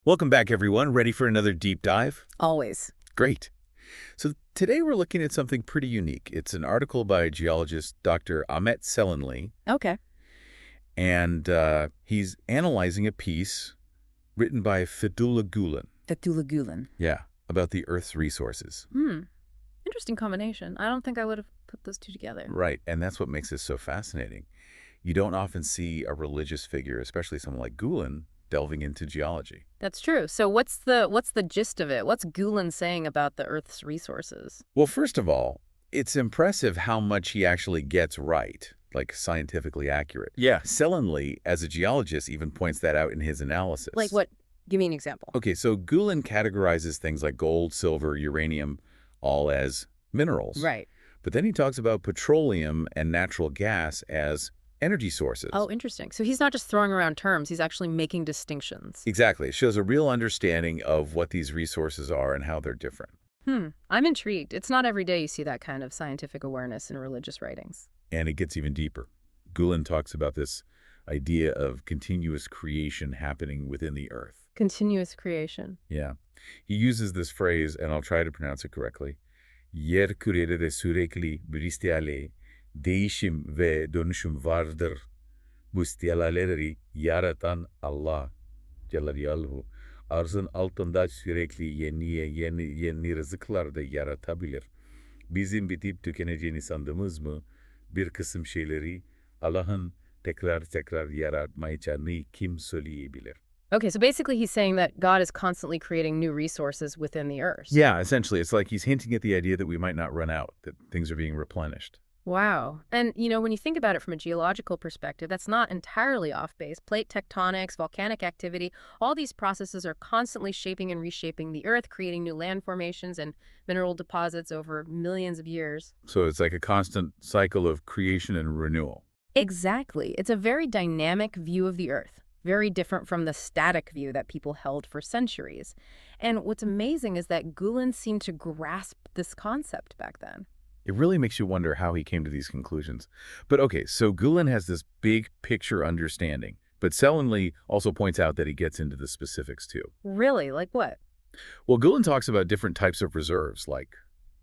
Welcome back, everyone. Ready for another deep dive? Always. Great. So today we're looking at something pretty unique. It's an article by geologist Dr. Ahmet Çelenli, Okay. and he's analyzing a piece written by Fethullah Gülen. Fethullah Gülen. Yeah, about the Earth's resources. Interesting combination. I don't think I would have put those two together. Right, and that's what makes this so fascinating. You don't often see a religious figure, especially someone like Gülen, delving into geology. That's true. So what's the gist of it? What's Gülen saying about the Earth's resources? Well, first of all, it's impressive how much he actually gets right, like scientifically accurate. Yeah. Çelenli, as a geologist, even points that out in his analysis. Like what? Give me an example. Okay, so Gülen categorizes things like gold, silver, uranium, all as minerals. Right. But then he talks about petroleum and natural gas as energy sources. Oh, interesting. So he's not just throwing around terms, he's actually making distinctions. Exactly. It shows a real understanding of what these resources are and how they're different. I'm intrigued. It's not every day you see that kind of scientific awareness in religious writings. And it gets even deeper. Gülen talks about this idea of continuous creation happening within the Earth. Continuous creation. Yeah. He uses this phrase, and I'll try to pronounce it correctly. Yer kürede sürekli biristiyale, değişim ve dönüşüm vardır. Bu istiyaleri yaratan Allah Celle Celaluhu arzın altında sürekli yeni rızıklar da yaratabilir. Bizim bitip tükeneceğini sandığımız mı? Bir kısım şeyleri Allah'ın tekrar yaratmayacağını kim söyleyebilir? Okay, so basically he's saying that God is constantly creating new resources within the Earth. Yeah, essentially. It's like he's hinting at the idea that we might not run out, that things are being replenished. Wow. And, when you think about it from a geological perspective, that's not entirely off base. Plate tectonics, volcanic activity, all these processes are constantly shaping and reshaping the Earth, creating new land formations and mineral deposits over millions of years. So it's like a constant cycle of creation and renewal. Exactly. It's a very dynamic view of the Earth, very different from the static view that people held for centuries. And what's amazing is that Gülen seemed to grasp this concept back then. It really makes you wonder how he came to these conclusions. But okay, so Gülen has this big picture understanding, but Çelenli also points out that he gets into the specifics too. Really? Like what? Well, Gülen talks about different types of reserves, like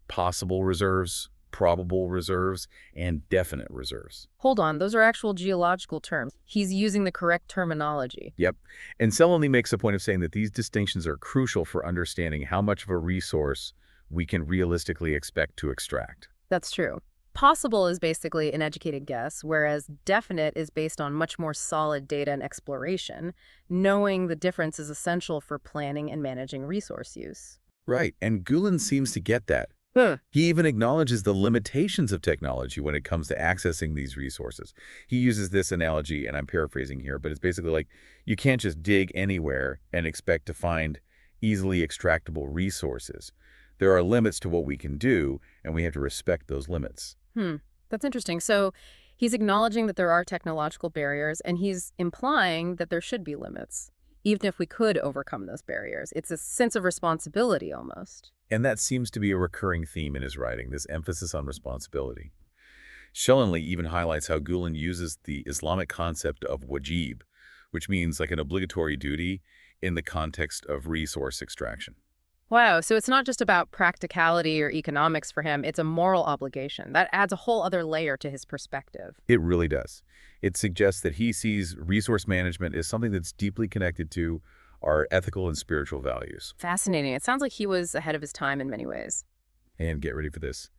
possible reserves, probable reserves, and definite reserves. Hold on, those are actual geological terms. He's using the correct terminology. Yep. And Çelenli makes a point of saying that these distinctions are crucial for understanding how much of a resource we can realistically expect to extract. That's true. Possible is basically an educated guess, whereas definite is based on much more solid data and exploration. Knowing the difference is essential for planning and managing resource use. Right. And Gülen seems to get that. He even acknowledges the limitations of technology when it comes to accessing these resources. He uses this analogy, and I'm paraphrasing here, but it's basically like you can't just dig anywhere and expect to find easily extractable resources. There are limits to what we can do, and we have to respect those limits. That's interesting. So he's acknowledging that there are technological barriers, and he's implying that there should be limits, even if we could overcome those barriers. It's a sense of responsibility almost. And that seems to be a recurring theme in his writing, this emphasis on responsibility. Çelenli even highlights how Gülen uses the Islamic concept of wajib, which means like an obligatory duty in the context of resource extraction. Wow, so it's not just about practicality or economics for him, it's a moral obligation. That adds a whole other layer to his perspective. It really does. It suggests that he sees resource management as something that's deeply connected to our ethical and spiritual values. Fascinating. It sounds like he was ahead of his time in many ways. And get ready for this.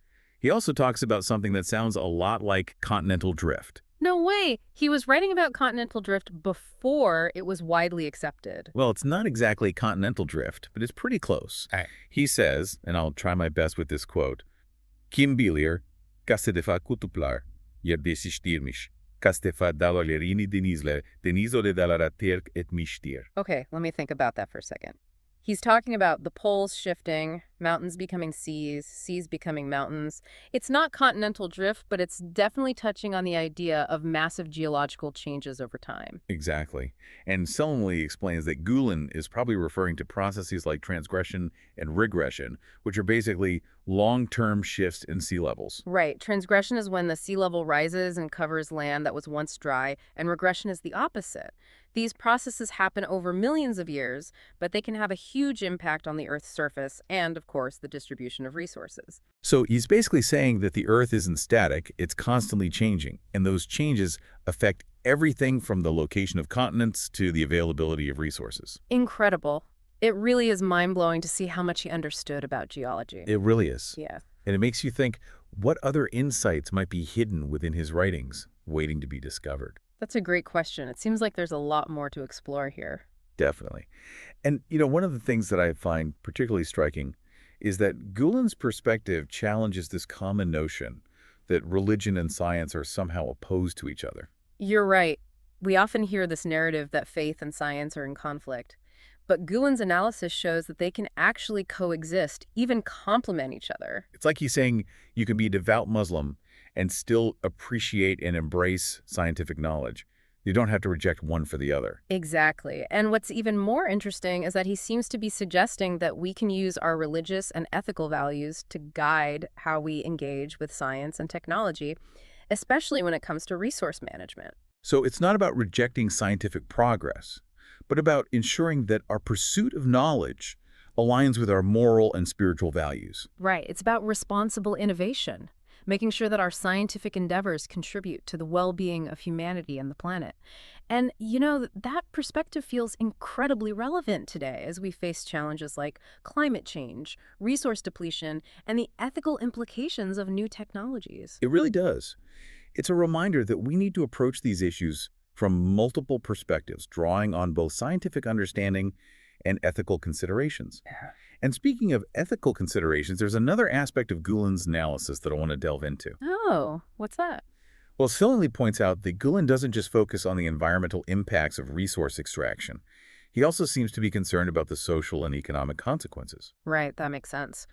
He also talks about something that sounds a lot like continental drift. No way! He was writing about continental drift before it was widely accepted. Well, it's not exactly continental drift, but it's pretty close. He says, and I'll try my best with this quote, Kim bilir, kastefa kutuplar, yer desiştirmiş, kastefa dalalerini denizle dalara terk etmiştir. Okay, let me think about that for a second. He's talking about the poles shifting, Mountains becoming seas, seas becoming mountains. It's not continental drift, but it's definitely touching on the idea of massive geological changes over time. Exactly. And Sellenly explains that Gülen is probably referring to processes like transgression and regression, which are basically long-term shifts in sea levels. Right. Transgression is when the sea level rises and covers land that was once dry, and regression is the opposite. These processes happen over millions of years, but they can have a huge impact on the Earth's surface and, of course, the distribution of resources. So he's basically saying that the Earth isn't static, it's constantly changing, and those changes affect everything from the location of continents to the availability of resources. Incredible. It really is mind-blowing to see how much he understood about geology. It really is. Yeah. And it makes you think, what other insights might be hidden within his writings, waiting to be discovered? That's a great question. It seems like there's a lot more to explore here. Definitely. And, one of the things that I find particularly striking is that Gülen's perspective challenges this common notion that religion and science are somehow opposed to each other. You're right. We often hear this narrative that faith and science are in conflict. But Gülen's analysis shows that they can actually coexist, even complement each other. It's like he's saying you can be a devout Muslim and still appreciate and embrace scientific knowledge. You don't have to reject one for the other. Exactly. And what's even more interesting is that he seems to be suggesting that we can use our religious and ethical values to guide how we engage with science and technology, especially when it comes to resource management. So it's not about rejecting scientific progress, but about ensuring that our pursuit of knowledge aligns with our moral and spiritual values. Right. It's about responsible innovation, making sure that our scientific endeavors contribute to the well-being of humanity and the planet. And, that perspective feels incredibly relevant today as we face challenges like climate change, resource depletion, and the ethical implications of new technologies. It really does. It's a reminder that we need to approach these issues from multiple perspectives, drawing on both scientific understanding and ethical considerations. And speaking of ethical considerations, there's another aspect of Gülen's analysis that I want to delve into. Oh, what's that? Well, Sellenly points out that Gülen doesn't just focus on the environmental impacts of resource extraction. He also seems to be concerned about the social and economic consequences. Right, that makes sense.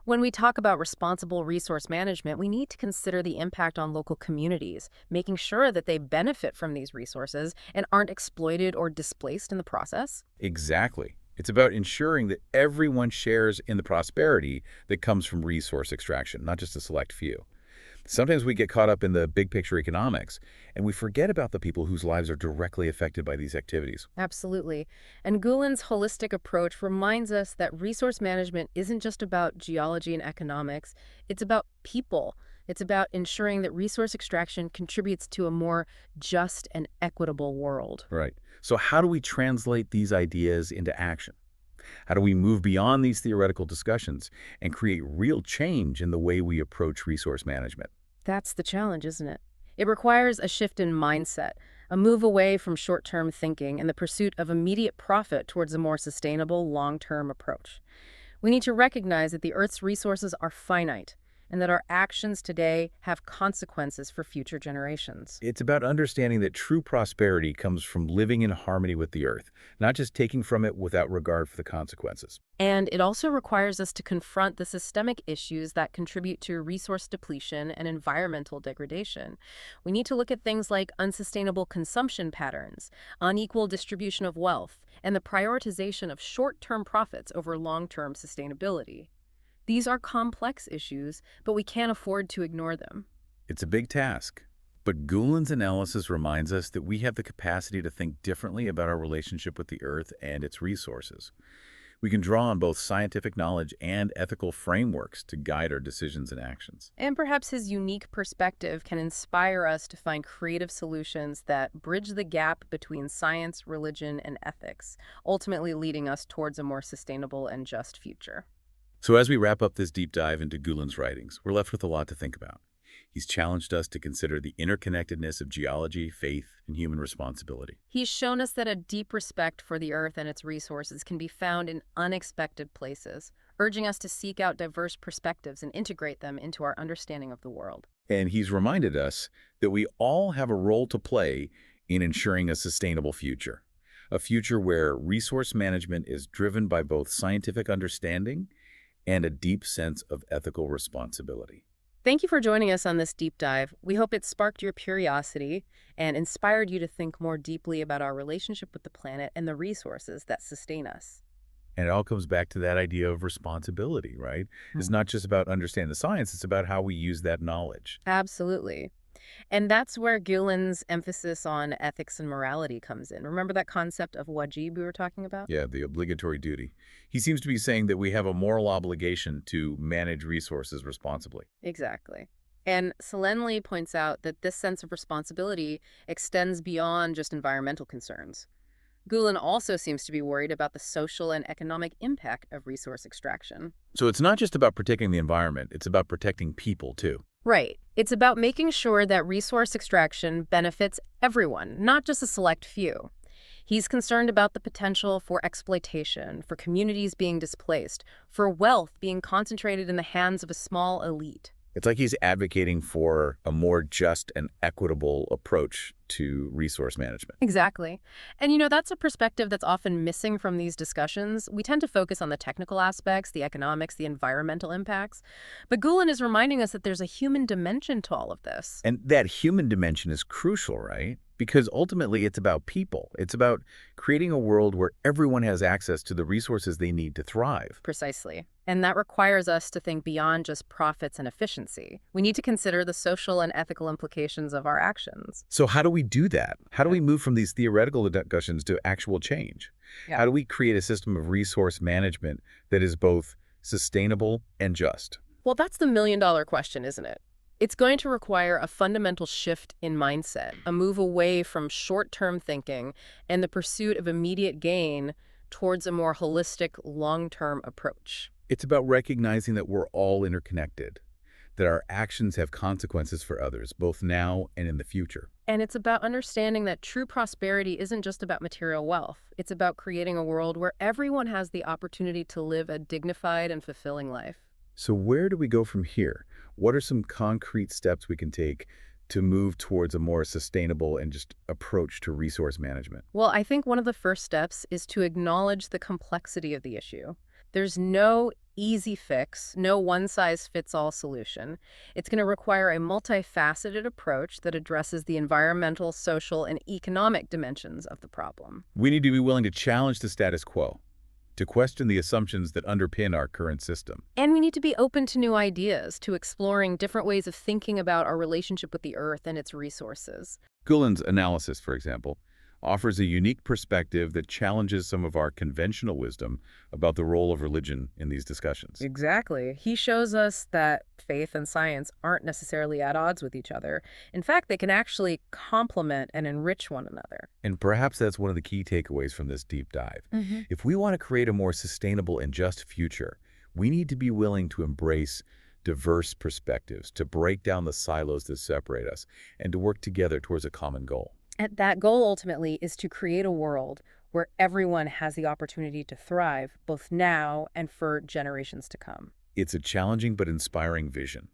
When we talk about responsible resource management, we need to consider the impact on local communities, making sure that they benefit from these resources and aren't exploited or displaced in the process. Exactly. It's about ensuring that everyone shares in the prosperity that comes from resource extraction, not just a select few. Sometimes we get caught up in the big picture economics, and we forget about the people whose lives are directly affected by these activities. Absolutely. And Gülen's holistic approach reminds us that resource management isn't just about geology and economics, it's about people. It's about ensuring that resource extraction contributes to a more just and equitable world. Right. So how do we translate these ideas into action? How do we move beyond these theoretical discussions and create real change in the way we approach resource management? That's the challenge, isn't it? It requires a shift in mindset, a move away from short-term thinking and the pursuit of immediate profit towards a more sustainable, long-term approach. We need to recognize that the Earth's resources are finite and that our actions today have consequences for future generations. It's about understanding that true prosperity comes from living in harmony with the earth, not just taking from it without regard for the consequences. And it also requires us to confront the systemic issues that contribute to resource depletion and environmental degradation. We need to look at things like unsustainable consumption patterns, unequal distribution of wealth, and the prioritization of short-term profits over long-term sustainability. These are complex issues, but we can't afford to ignore them. It's a big task, but Gülen's analysis reminds us that we have the capacity to think differently about our relationship with the earth and its resources. We can draw on both scientific knowledge and ethical frameworks to guide our decisions and actions. And perhaps his unique perspective can inspire us to find creative solutions that bridge the gap between science, religion, and ethics, ultimately leading us towards a more sustainable and just future. So as we wrap up this deep dive into Gülen's writings, we're left with a lot to think about. He's challenged us to consider the interconnectedness of geology, faith, and human responsibility. He's shown us that a deep respect for the earth and its resources can be found in unexpected places, urging us to seek out diverse perspectives and integrate them into our understanding of the world. And he's reminded us that we all have a role to play in ensuring a sustainable future. A future where resource management is driven by both scientific understanding and a deep sense of ethical responsibility. Thank you for joining us on this deep dive. We hope it sparked your curiosity and inspired you to think more deeply about our relationship with the planet and the resources that sustain us. And it all comes back to that idea of responsibility, right? It's not just about understanding the science, it's about how we use that knowledge. Absolutely. And that's where Gülen's emphasis on ethics and morality comes in. Remember that concept of wajib we were talking about? Yeah, the obligatory duty. He seems to be saying that we have a moral obligation to manage resources responsibly. Exactly. And Çelenli points out that this sense of responsibility extends beyond just environmental concerns. Gülen also seems to be worried about the social and economic impact of resource extraction. So it's not just about protecting the environment, it's about protecting people too. Right. It's about making sure that resource extraction benefits everyone, not just a select few. He's concerned about the potential for exploitation, for communities being displaced, for wealth being concentrated in the hands of a small elite. It's like he's advocating for a more just and equitable approach to resource management. Exactly. And that's a perspective that's often missing from these discussions. We tend to focus on the technical aspects, the economics, the environmental impacts. But Gülen is reminding us that there's a human dimension to all of this. And that human dimension is crucial, right? Because ultimately it's about people. It's about creating a world where everyone has access to the resources they need to thrive. Precisely. And that requires us to think beyond just profits and efficiency. We need to consider the social and ethical implications of our actions. So how do we do that? How do we move from these theoretical discussions to actual change? Yeah. How do we create a system of resource management that is both sustainable and just? Well, that's the million-dollar question, isn't it? It's going to require a fundamental shift in mindset, a move away from short-term thinking and the pursuit of immediate gain towards a more holistic, long-term approach. It's about recognizing that we're all interconnected, that our actions have consequences for others, both now and in the future. And it's about understanding that true prosperity isn't just about material wealth. It's about creating a world where everyone has the opportunity to live a dignified and fulfilling life. So where do we go from here? What are some concrete steps we can take to move towards a more sustainable and just approach to resource management? Well, I think one of the first steps is to acknowledge the complexity of the issue. There's no easy fix, no one-size-fits-all solution. It's going to require a multifaceted approach that addresses the environmental, social, and economic dimensions of the problem. We need to be willing to challenge the status quo, to question the assumptions that underpin our current system. And we need to be open to new ideas, to exploring different ways of thinking about our relationship with the Earth and its resources. Gülen's analysis, for example, offers a unique perspective that challenges some of our conventional wisdom about the role of religion in these discussions. Exactly. He shows us that faith and science aren't necessarily at odds with each other. In fact, they can actually complement and enrich one another. And perhaps that's one of the key takeaways from this deep dive. If we want to create a more sustainable and just future, we need to be willing to embrace diverse perspectives, to break down the silos that separate us, and to work together towards a common goal. And that goal ultimately is to create a world where everyone has the opportunity to thrive, both now and for generations to come. It's a challenging but inspiring vision,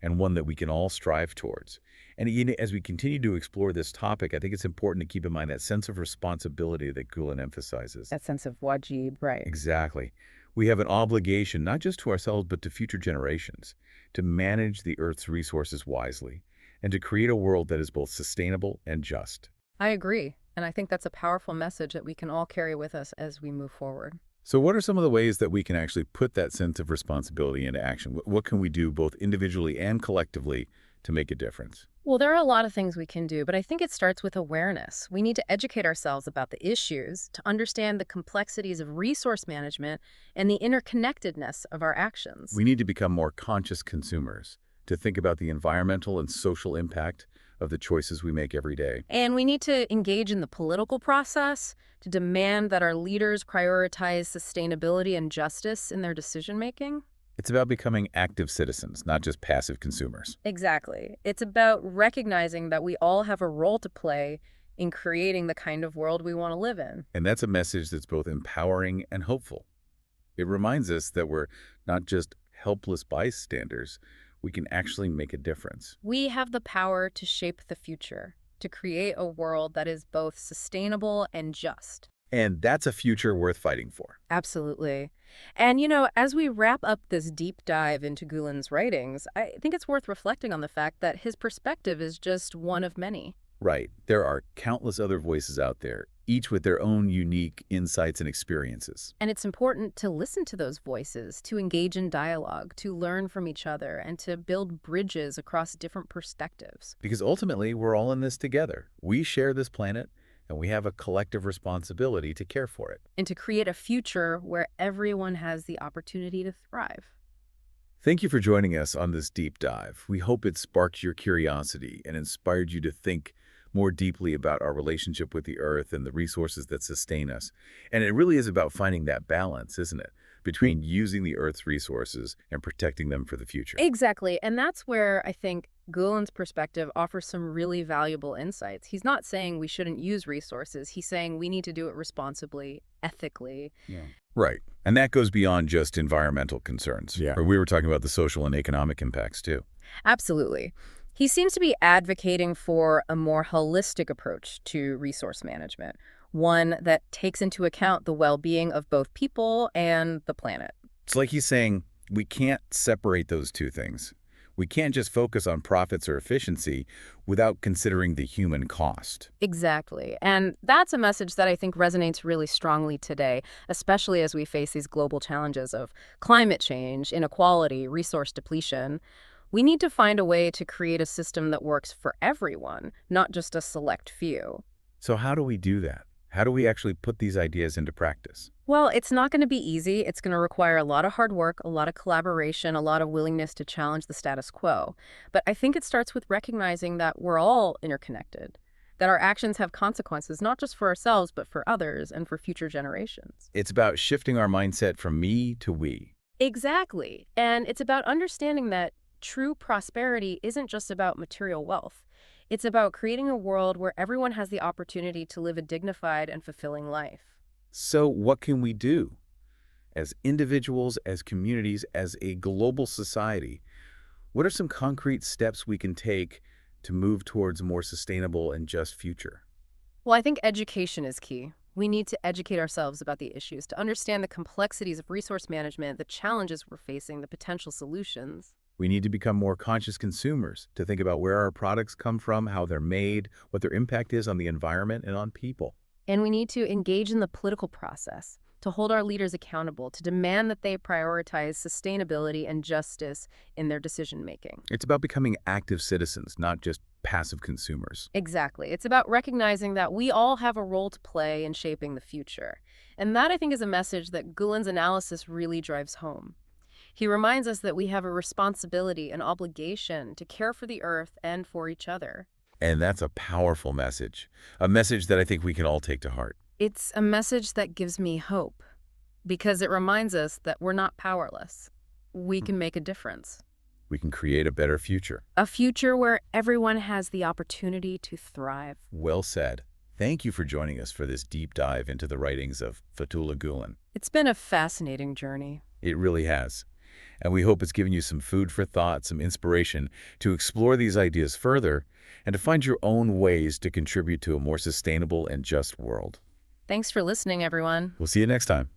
and one that we can all strive towards. And as we continue to explore this topic, I think it's important to keep in mind that sense of responsibility that Gülen emphasizes. That sense of wajib, right. Exactly. We have an obligation, not just to ourselves, but to future generations, to manage the Earth's resources wisely, and to create a world that is both sustainable and just. I agree. And I think that's a powerful message that we can all carry with us as we move forward. So what are some of the ways that we can actually put that sense of responsibility into action? What can we do both individually and collectively to make a difference? Well, there are a lot of things we can do, but I think it starts with awareness. We need to educate ourselves about the issues, to understand the complexities of resource management and the interconnectedness of our actions. We need to become more conscious consumers, to think about the environmental and social impact of the choices we make every day. And we need to engage in the political process, to demand that our leaders prioritize sustainability and justice in their decision-making. It's about becoming active citizens, not just passive consumers. Exactly. It's about recognizing that we all have a role to play in creating the kind of world we want to live in. And that's a message that's both empowering and hopeful. It reminds us that we're not just helpless bystanders, we can actually make a difference. We have the power to shape the future, to create a world that is both sustainable and just. And that's a future worth fighting for. Absolutely. And, as we wrap up this deep dive into Gülen's writings, I think it's worth reflecting on the fact that his perspective is just one of many. Right. There are countless other voices out there, each with their own unique insights and experiences. And it's important to listen to those voices, to engage in dialogue, to learn from each other, and to build bridges across different perspectives. Because ultimately, we're all in this together. We share this planet, and we have a collective responsibility to care for it. And to create a future where everyone has the opportunity to thrive. Thank you for joining us on this deep dive. We hope it sparked your curiosity and inspired you to think more deeply about our relationship with the Earth and the resources that sustain us. And it really is about finding that balance, isn't it, between using the Earth's resources and protecting them for the future. Exactly. And that's where I think Gülen's perspective offers some really valuable insights. He's not saying we shouldn't use resources. He's saying we need to do it responsibly, ethically. Yeah. Right. And that goes beyond just environmental concerns. Yeah. Or we were talking about the social and economic impacts, too. Absolutely. He seems to be advocating for a more holistic approach to resource management, one that takes into account the well-being of both people and the planet. It's like he's saying we can't separate those two things. We can't just focus on profits or efficiency without considering the human cost. Exactly. And that's a message that I think resonates really strongly today, especially as we face these global challenges of climate change, inequality, resource depletion. We need to find a way to create a system that works for everyone, not just a select few. So how do we do that? How do we actually put these ideas into practice? Well, it's not going to be easy. It's going to require a lot of hard work, a lot of collaboration, a lot of willingness to challenge the status quo. But I think it starts with recognizing that we're all interconnected, that our actions have consequences, not just for ourselves, but for others and for future generations. It's about shifting our mindset from me to we. Exactly. And it's about understanding that true prosperity isn't just about material wealth. It's about creating a world where everyone has the opportunity to live a dignified and fulfilling life. So what can we do? As individuals, as communities, as a global society, what are some concrete steps we can take to move towards a more sustainable and just future? Well, I think education is key. We need to educate ourselves about the issues, to understand the complexities of resource management, the challenges we're facing, the potential solutions. We need to become more conscious consumers, to think about where our products come from, how they're made, what their impact is on the environment and on people. And we need to engage in the political process, to hold our leaders accountable, to demand that they prioritize sustainability and justice in their decision-making. It's about becoming active citizens, not just passive consumers. Exactly. It's about recognizing that we all have a role to play in shaping the future. And that, I think, is a message that Gülen's analysis really drives home. He reminds us that we have a responsibility, an obligation to care for the Earth and for each other. And that's a powerful message, a message that I think we can all take to heart. It's a message that gives me hope, because it reminds us that we're not powerless. We can make a difference. We can create a better future. A future where everyone has the opportunity to thrive. Well said. Thank you for joining us for this deep dive into the writings of Fethullah Gülen. It's been a fascinating journey. It really has. And we hope it's given you some food for thought, some inspiration to explore these ideas further and to find your own ways to contribute to a more sustainable and just world. Thanks for listening, everyone. We'll see you next time.